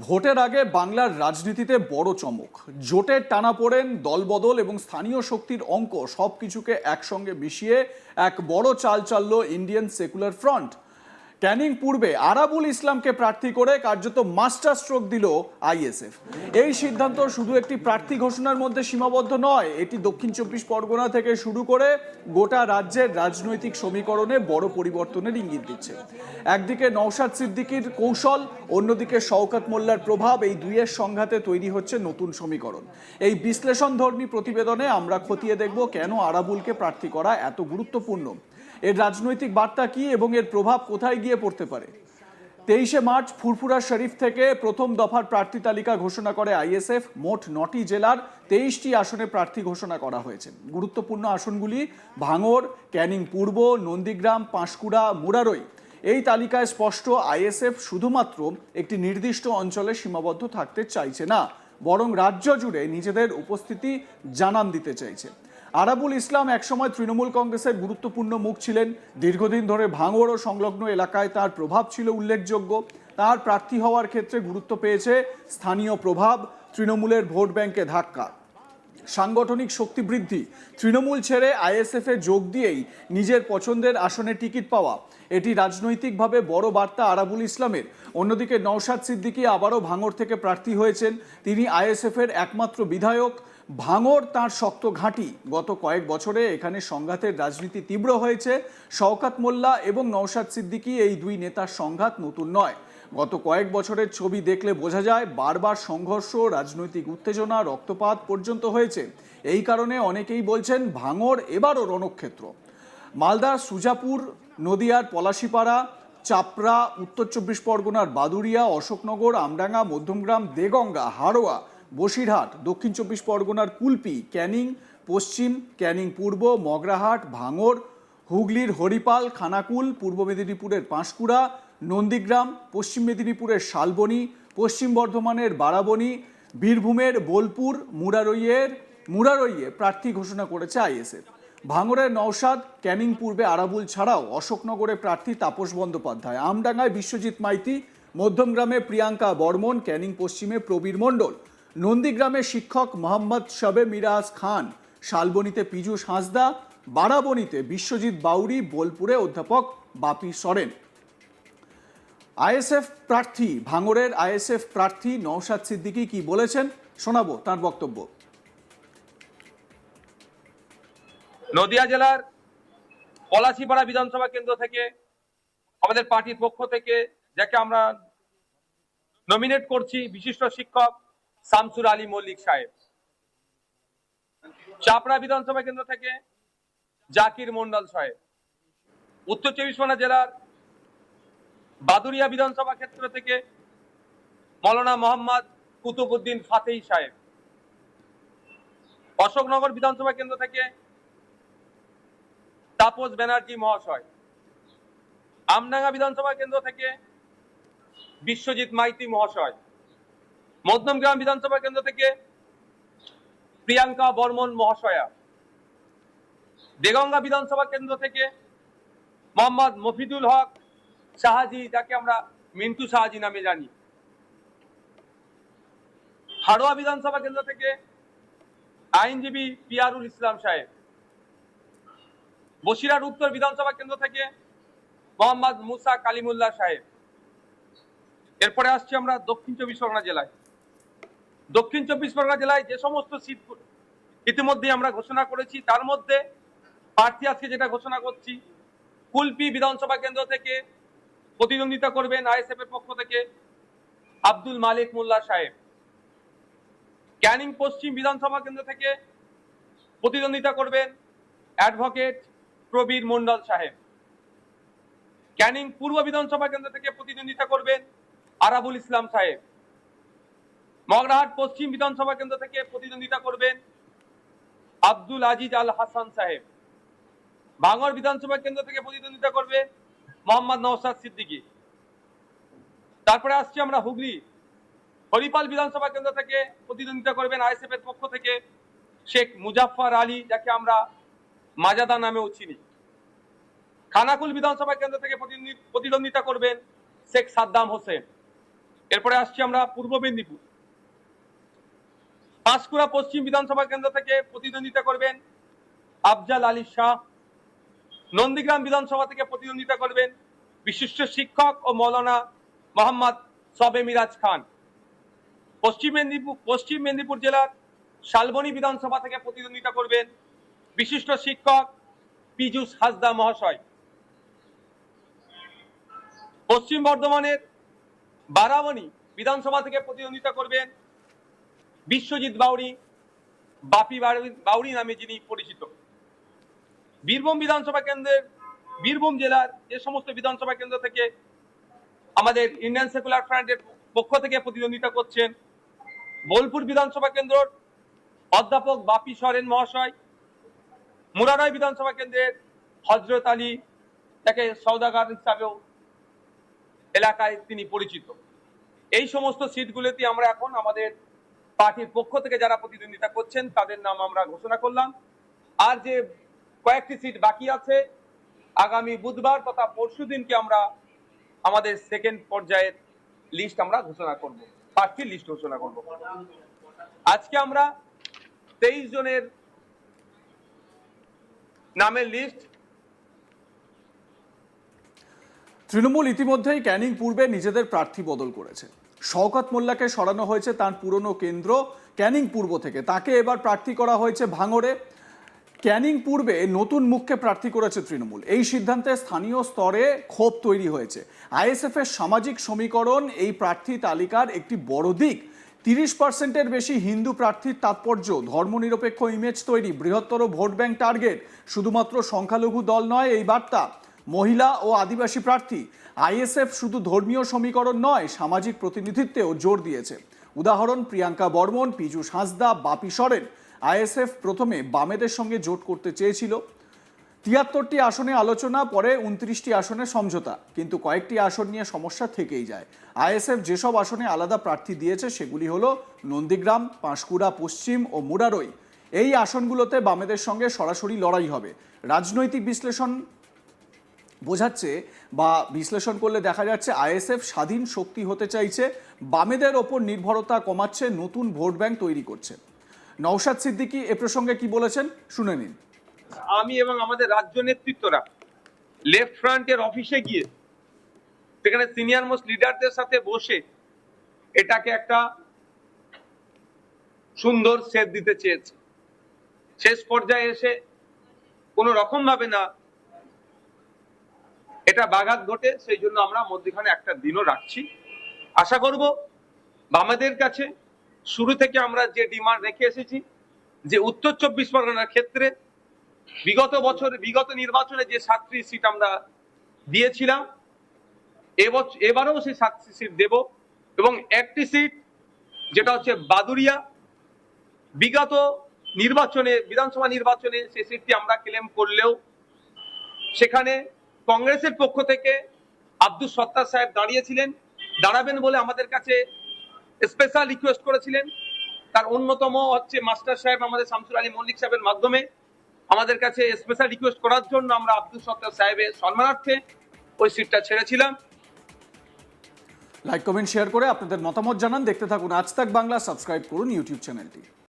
ভোটের আগে বাংলার রাজনীতিতে বড় চমক। জোটের টানাপোড়েন, দলবদল এবং স্থানীয় শক্তির অঙ্ক সবকিছুকে একসঙ্গে মিশিয়ে এক বড় চাল চালল ইন্ডিয়ান সেকুলার ফ্রন্ট। ক্যানিং পূর্বে আরাবুল ইসলামকে প্রার্থী করে কার্যত মাস্টার স্ট্রোক দিল আইএসএফ। এই সিদ্ধান্ত শুধু একটি প্রার্থী ঘোষণার মধ্যে সীমাবদ্ধ নয়, এটি দক্ষিণ চব্বিশ পরগনা থেকে শুরু করে গোটা রাজ্যের রাজনৈতিক সমীকরণে বড় পরিবর্তনের ইঙ্গিত দিচ্ছে। একদিকে নওশাদ সিদ্দিকীর কৌশল, অন্যদিকে শওকত মোল্লার প্রভাব, এই দুইয়ের সংঘাতে তৈরি হচ্ছে নতুন সমীকরণ। এই বিশ্লেষণধর্মী প্রতিবেদনে আমরা খতিয়ে দেখব কেন আরাবুলকে প্রার্থী করা এত গুরুত্বপূর্ণ, এর রাজনৈতিক বার্তা কি এবং এর প্রভাব কোথায় গিয়ে পড়তে পারে। 23শে মার্চ ফুরফুরা শরীফ থেকে প্রথম দফার প্রার্থী তালিকা ঘোষণা করে আইএসএফ। মোট 9টি জেলার 23টি আসনে প্রার্থী ঘোষণা করা হয়েছে। গুরুত্বপূর্ণ আসনগুলি ভাঙড়, ক্যানিং পূর্ব, নন্দীগ্রাম, পাঁশকুড়া, মুরারই। এই তালিকায় স্পষ্ট, আইএসএফ শুধুমাত্র একটি নির্দিষ্ট অঞ্চলে সীমাবদ্ধ থাকতে চাইছে না, বরং রাজ্য জুড়ে নিজেদের উপস্থিতি জানান দিতে চাইছে। আরাবুল ইসলাম একসময় তৃণমূল কংগ্রেসের গুরুত্বপূর্ণ মুখ ছিলেন। দীর্ঘদিন ধরে ভাঙড় ও সংলগ্ন এলাকায় তার প্রভাব ছিল উল্লেখযোগ্য। তার প্রার্থী হওয়ার ক্ষেত্রে গুরুত্ব পেয়েছে স্থানীয় প্রভাব, তৃণমূলের ভোট ব্যাংকে ধাক্কা, সাংগঠনিক শক্তি বৃদ্ধি। তৃণমূল ছেড়ে আইএসএফে যোগ দিয়েই নিজের পছন্দের আসনে টিকিট পাওয়া, এটি রাজনৈতিকভাবে বড় বার্তা আরাবুল ইসলামের। অন্যদিকে নওশাদ সিদ্দিকী আবারও ভাঙড় থেকে প্রার্থী হয়েছেন। তিনি আইএসএফের একমাত্র বিধায়ক। ভাঙড় তাঁর শক্ত ঘাঁটি। গত কয়েক বছরে এখানে সংঘাতের রাজনীতি তীব্র হয়েছে। শওকত মোল্লা এবং নওশাদ সিদ্দিকী, এই দুই নেতার সংঘাত নতুন নয়। গত কয়েক বছরের ছবি দেখলে বোঝা যায় বারবার সংঘর্ষ, রাজনৈতিক উত্তেজনা, রক্তপাত পর্যন্ত হয়েছে। এই কারণে অনেকেই বলছেন ভাঙড় এবারও রণক্ষেত্র। মালদার সুজাপুর, নদিয়ার পলাশিপাড়া, চাপড়া, উত্তর চব্বিশ পরগনার বাদুড়িয়া, অশোকনগর, আমডাঙ্গা, মধ্যমগ্রাম, দেগঙ্গা, হাড়োয়া, বসিরহাট, দক্ষিণ চব্বিশ পরগনার কুলপি, ক্যানিং পশ্চিম, ক্যানিং পূর্ব, মগরাহাট, ভাঙড়, হুগলির হরিপাল, খানাকুল, পূর্ব মেদিনীপুরের পাঁশকুড়া, নন্দীগ্রাম, পশ্চিম মেদিনীপুরের শালবনী, পশ্চিম বর্ধমানের বারাবণী, বীরভূমের বোলপুর, মুরারইয়ে প্রার্থী ঘোষণা করেছে আইএসএফ। ভাঙড়ের নওশাদ, ক্যানিং পূর্বে আরাবুল ছাড়াও অশোকনগরে প্রার্থী তাপস বন্দ্যোপাধ্যায়, আমডাঙ্গায় বিশ্বজিৎ মাইতি, মধ্যমগ্রামে প্রিয়াঙ্কা বর্মন, ক্যানিং পশ্চিমে প্রবীর মণ্ডল, নন্দীগ্রামে শিক্ষক মোহাম্মদ শবে মিরাজ খান, শালবনীতে পীযূষ হাঁসদা, বারাবণীতে বিশ্বজিৎ বাউরি, বোলপুরে অধ্যাপক বাপি সরেন। আইএসএফ প্রার্থী, ভাঙড়ের আইএসএফ প্রার্থী নওশাদ সিদ্দিকী কি বলেছেন শোনাবো তার বক্তব্য। নদিয়া জেলার পলাশিপাড়া বিধানসভা কেন্দ্র থেকে আমাদের পার্টির পক্ষ থেকে যাকে আমরা নমিনেট করছি, বিশিষ্ট শিক্ষক শামসুর আলী মল্লিক সাহেব। চাপড়া বিধানসভা কেন্দ্র থেকে জাকির মন্ডল সাহেব। উত্তর চব্বিশ পরগনা জেলার বাদুড়িয়া বিধানসভা ক্ষেত্র থেকে মৌলানা মোহাম্মদ কুতুবউদ্দিন ফাতেহি সাহেব। অশোকনগর বিধানসভা কেন্দ্র থেকে তাপস ব্যানার্জি মহাশয়। আমডাঙ্গা বিধানসভা কেন্দ্র থেকে বিশ্বজিৎ মাইতি মহাশয়। মধ্যমগ্রাম বিধানসভা কেন্দ্র থেকে প্রিয়াঙ্কা বর্মন মহাশয়া। দেগঙ্গা বিধানসভা কেন্দ্র থেকে মোহাম্মদ মফিদুল হক শাহাজি, যাকে আমরা মিন্টু শাহাজি নামে জানি। হাড়োয়া বিধানসভা কেন্দ্র থেকে আইনজীবী পিয়ারুল ইসলাম সাহেব। বসিরহাট উত্তর বিধানসভা কেন্দ্র থেকে মোহাম্মদ মুসা কালিমুল্লাহ সাহেব। এরপরে আসছি আমরা দক্ষিণ চব্বিশ পরগনা জেলায়। দক্ষিণ চব্বিশ পরগনা জেলায় যে সমস্ত সিট ইতিমধ্যে আমরা ঘোষণা করেছি, তার মধ্যে প্রার্থী আজকে যেটা ঘোষণা করছি, কুলপি বিধানসভা কেন্দ্র থেকে প্রতিদ্বন্দ্বিতা করবেন আইএসএফ এর পক্ষ থেকে আব্দুল মালিক মোল্লা সাহেব। ক্যানিং পশ্চিম বিধানসভা কেন্দ্র থেকে প্রতিদ্বন্দ্বিতা করবেন অ্যাডভোকেট প্রবীর মণ্ডল সাহেব। ক্যানিং পূর্ব বিধানসভা কেন্দ্র থেকে প্রতিদ্বন্দ্বিতা করবেন আরাবুল ইসলাম সাহেব। মগরাহাট পশ্চিম বিধানসভা কেন্দ্র থেকে প্রতিদ্বন্দ্বিতা করবেন আব্দুল আজিজ আল হাসান সাহেব। ভাঙড় বিধানসভা কেন্দ্র থেকে প্রতিদ্বন্দ্বিতা করবে মোহাম্মদ নওশাদ সিদ্দিকী। তারপরে আসছি আমরা হুগলি হরিপাল বিধানসভা কেন্দ্র থেকে প্রতিদ্বন্দ্বিতা করবেন আইএসএফ এর পক্ষ থেকে শেখ মুজাফফর আলী, যাকে আমরা মাজাদা নামেও চিনি। খানাকুল বিধানসভা কেন্দ্র থেকে প্রতিদ্বন্দ্বিতা করবেন শেখ সাদ্দাম হোসেন। এরপরে আসছি আমরা পূর্ব মেদিনীপুর। পাঁশকুড়া পশ্চিম বিধানসভা কেন্দ্র থেকে প্রতিদ্বন্দ্বিতা করবেন আফজাল আলী শাহ। নন্দীগ্রাম বিধানসভা থেকে প্রতিদ্বন্দ্বিতা করবেন বিশিষ্ট শিক্ষক ও মৌলানা মোহাম্মদ সবে মিরাজ খান। পশ্চিম মেদিনীপুর জেলার শালবনী বিধানসভা থেকে প্রতিদ্বন্দ্বিতা করবেন বিশিষ্ট শিক্ষক পীযূষ হাসদা মহাশয়। পশ্চিম বর্ধমানের বারাবণী বিধানসভা থেকে প্রতিদ্বন্দ্বিতা করবেন বিশ্বজিৎ বাউরি, বাপি বাউরি নামে যিনি পরিচিত। বীরভূম জেলার যে সমস্ত বিধানসভা কেন্দ্র থেকে আমাদের ইন্ডিয়ান সেকুলার ফ্রন্টের পক্ষ থেকে প্রতিদ্বন্দ্বিতা করছেন, বোলপুর বিধানসভা কেন্দ্র অধ্যাপক বাপি সরেন মহাশয়। মুরারই বিধানসভা কেন্দ্রের হজরত আলী, তাকে সওদাগর হিসাবেও এলাকায় তিনি পরিচিত। এই সমস্ত সিটগুলোতে আমরা এখন আমাদের পার্টির পক্ষ থেকে যারা প্রতিদ্বন্দ্বিতা করছেন তাদের নাম আমরা ঘোষণা করলাম। আর যে কয়েকটি সিট বাকি আছে, আগামী বুধবার তথা পরশুদিনকে আমরা আমাদের সেকেন্ড পর্যায়ের লিস্ট আমরা ঘোষণা করব, প্রার্থীর লিস্ট ঘোষণা করব। আজকে আমরা 23 জনের নামের লিস্ট। তৃণমূল ইতিমধ্যেই ক্যানিং পূর্বে নিজেদের প্রার্থী বদল করেছে। শওকত মোল্লাকে সরানো হয়েছে তার পুরনো কেন্দ্র ক্যানিং পূর্ব থেকে, তাকে এবার প্রার্থী করা হয়েছে ভাঙড়ে। ক্যানিং পূর্বে নতুন মুখকে প্রার্থী করেছে তৃণমূল। এই সিদ্ধান্তে স্থানীয় স্তরে ক্ষোভ তৈরি হয়েছে। আইএসএফ এর সামাজিক সমীকরণ এই প্রার্থী তালিকার একটি বড় দিক। 30%-এর বেশি হিন্দু প্রার্থীর তাৎপর্য, ধর্মনিরপেক্ষ ইমেজ তৈরি, বৃহত্তর ভোট ব্যাংক টার্গেট। শুধুমাত্র সংখ্যালঘু দল নয় এই বার্তা, মহিলা ও আদিবাসী প্রার্থী। আইএসএফ শুধু ধর্মীয় সমীকরণ নয়, সামাজিক প্রতিনিধিত্বেও জোর দিয়েছে। উদাহরণ প্রিয়াঙ্কা বর্মন, পীযূষ হাসদা, বাপি সরেন। আইএসএফ প্রথমে বামেদের সঙ্গে জোট করতে চেয়েছিল। 73টি আসনে আলোচনা, পরে 29টি আসনে সমঝোতা, কিন্তু কয়েকটি আসন নিয়ে সমস্যা থেকেই যায়। আইএসএফ যেসব আসনে আলাদা প্রার্থী দিয়েছে সেগুলি হলো নন্দীগ্রাম, পাঁশকুড়া পশ্চিম ও মুরারই। এই আসনগুলোতে বামেদের সঙ্গে সরাসরি লড়াই হবে। রাজনৈতিক বিশ্লেষণ বোঝাচ্ছে বা বিশ্লেষণ করলে দেখা যাচ্ছে আইএসএফ স্বাধীন শক্তি হতে চাইছে, বামেদের ওপর নির্ভরতা কমাচ্ছে, নতুন ভোট ব্যাংক তৈরি করছে। নওশাদ সিদ্দিকী এ প্রসঙ্গে কি বলেছেন শুনে নিন। আমি এবং আমাদের রাজ্য নেতৃত্বরা লেফট ফ্রন্টের অফিসে গিয়ে সেখানে সিনিয়র মোস্ট লিডারদের সাথে বসে এটাকে একটা সুন্দর সেট দিতে চেয়েছে। শেষ পর্যায়ে এসে কোনো রকম ভাবে না এটা ব্যাঘাত ঘটে, সেই জন্য আমরা মধ্যখানে একটা দিনও রাখছি। আশা করব বামেদের কাছে শুরু থেকে আমরা যে ডিমান্ড রেখে এসেছি যে উত্তর 24 পরগনার ক্ষেত্রে বিগত নির্বাচনে যে 7টি সিট আমরা দিয়েছিলাম, এবারেও সেই 7টি সিট দেব। এবং একটি সিট যেটা হচ্ছে বাদুরিয়া, বিগত নির্বাচনে বিধানসভা নির্বাচনে সেই সিটটি আমরা ক্লেম করলেও সেখানে কংগ্রেসের পক্ষ থেকে আব্দুল সত্তার সাহেব দাঁড়াবেন বলে আমাদের কাছে স্পেশাল রিকোয়েস্ট করেছিলেন। তার অন্যতম হচ্ছে মাস্টার সাহেব আমাদের শামসুল আলী মল্লিক সাহেবের মাধ্যমে আমাদের কাছে স্পেশাল রিকোয়েস্ট করার জন্য আমরা আব্দুল সত্তার সাহেবের সম্মানার্থে ওই সিটটা ছেড়েছিলাম। লাইক কমেন্ট শেয়ার করে আপনাদের মতামত জানান। দেখতে থাকুন আজ তাক বাংলা, সাবস্ক্রাইব করুন ইউটিউব চ্যানেলটি।